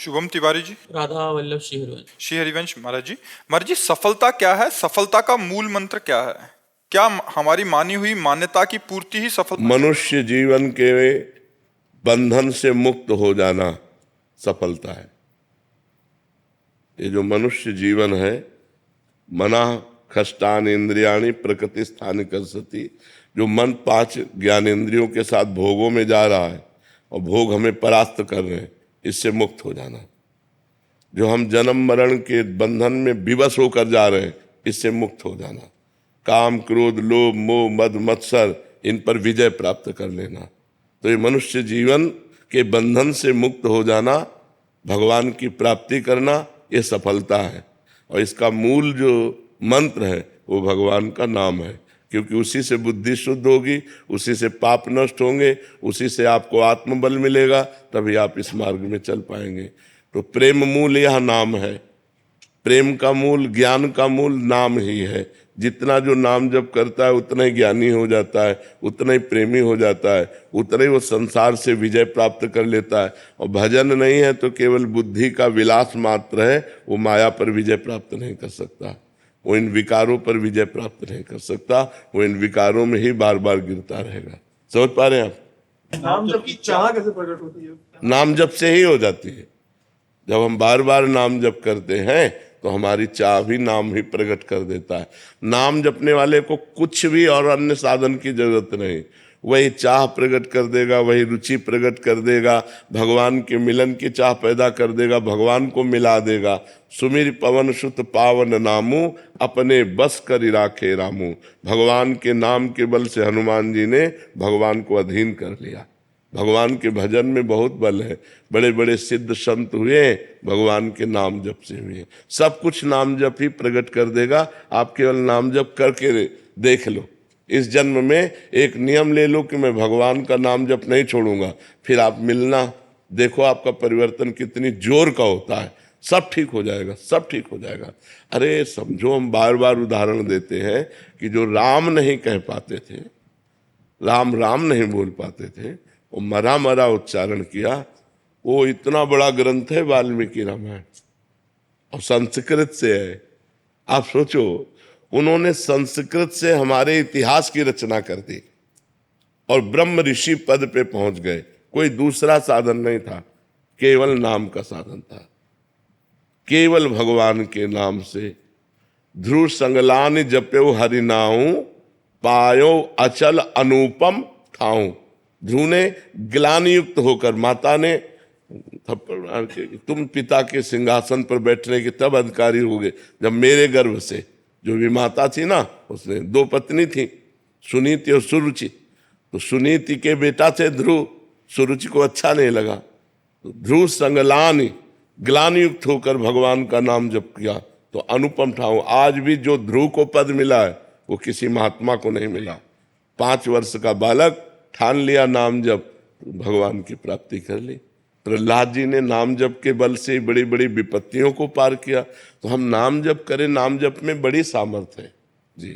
शुभम तिवारी जी। राधा वल्लभ श्री हरिवंश। श्री हरिवंश। महाराज जी सफलता क्या है? सफलता का मूल मंत्र क्या है? क्या हमारी मानी हुई मान्यता की पूर्ति ही सफलता? मनुष्य जीवन के बंधन से मुक्त हो जाना सफलता है। ये जो मनुष्य जीवन है, मना खष्टान इंद्रियाणी प्रकृति स्थान कर्षति, जो मन 5 ज्ञानेंद्रियों के साथ भोगों में जा रहा है और भोग हमें परास्त कर रहे हैं, इससे मुक्त हो जाना। जो हम जन्म मरण के बंधन में विवश होकर जा रहे हैं, इससे मुक्त हो जाना। काम क्रोध लोभ मोह मद मत्सर, इन पर विजय प्राप्त कर लेना। तो ये मनुष्य जीवन के बंधन से मुक्त हो जाना, भगवान की प्राप्ति करना, ये सफलता है। और इसका मूल जो मंत्र है वो भगवान का नाम है, क्योंकि उसी से बुद्धि शुद्ध होगी, उसी से पाप नष्ट होंगे, उसी से आपको आत्मबल मिलेगा, तभी आप इस मार्ग में चल पाएंगे। तो प्रेम मूल यह नाम है। प्रेम का मूल, ज्ञान का मूल नाम ही है। जितना जो नाम जप करता है उतना ही ज्ञानी हो जाता है, उतना ही प्रेमी हो जाता है, उतना ही वो संसार से विजय प्राप्त कर लेता है। और भजन नहीं है तो केवल बुद्धि का विलास मात्र है, वो माया पर विजय प्राप्त नहीं कर सकता, वो इन विकारों पर विजय प्राप्त नहीं कर सकता, वो इन विकारों में ही बार बार गिरता रहेगा। समझ पा रहे हैं आप? नाम जप की चाह कैसे प्रकट होती है? नाम जप से ही हो जाती है। जब हम बार बार नाम जप करते हैं तो हमारी चाह भी नाम ही प्रकट कर देता है। नाम जपने वाले को कुछ भी और अन्य साधन की जरूरत नहीं, वही चाह प्रकट कर देगा, वही रुचि प्रकट कर देगा, भगवान के मिलन की चाह पैदा कर देगा, भगवान को मिला देगा। सुमिर पवन सुत पावन नामू, अपने बस कर राखे रामू। भगवान के नाम के बल से हनुमान जी ने भगवान को अधीन कर लिया। भगवान के भजन में बहुत बल है। बड़े बड़े सिद्ध संत हुए भगवान के नाम जप से हुए। सब कुछ नाम जप ही प्रकट कर देगा। आप केवल नाम जप करके देख लो। इस जन्म में एक नियम ले लो कि मैं भगवान का नाम जप नहीं छोड़ूंगा, फिर आप मिलना देखो, आपका परिवर्तन कितनी जोर का होता है। सब ठीक हो जाएगा, सब ठीक हो जाएगा। अरे समझो, हम बार बार उदाहरण देते हैं कि जो राम नहीं कह पाते थे, राम राम नहीं बोल पाते थे, वो मरा मरा उच्चारण किया। वो इतना बड़ा ग्रंथ है वाल्मीकि रामायण, और संस्कृत से है। आप सोचो, उन्होंने संस्कृत से हमारे इतिहास की रचना कर दी और ब्रह्म ऋषि पद पे पहुंच गए। कोई दूसरा साधन नहीं था, केवल नाम का साधन था। केवल भगवान के नाम से ध्रुव संगलान जप्यो हरिनाऊ, पायो अचल अनुपम ठाऊ। ध्रुव ने ग्लानि युक्त होकर, माता ने थप्पड़ मार के, तुम पिता के सिंहासन पर बैठने के तब अधिकारी हो गए जब मेरे गर्भ से, जो भी माता थी ना, उसने 2 पत्नी थी, सुनीति और सुरुचि। तो सुनीति के बेटा थे ध्रुव, सुरुचि को अच्छा नहीं लगा, तो ध्रुव संगलानि ग्लानि युक्त होकर भगवान का नाम जप किया, तो अनुपम ठाऊ। आज भी जो ध्रुव को पद मिला है वो किसी महात्मा को नहीं मिला। 5 वर्ष का बालक ठान लिया नाम जप, भगवान की प्राप्ति कर ली। प्रहलाद जी ने नाम जप के बल से बड़ी बड़ी विपत्तियों को पार किया। तो हम नाम जप करें, नाम जप में बड़ी सामर्थ्य है जी।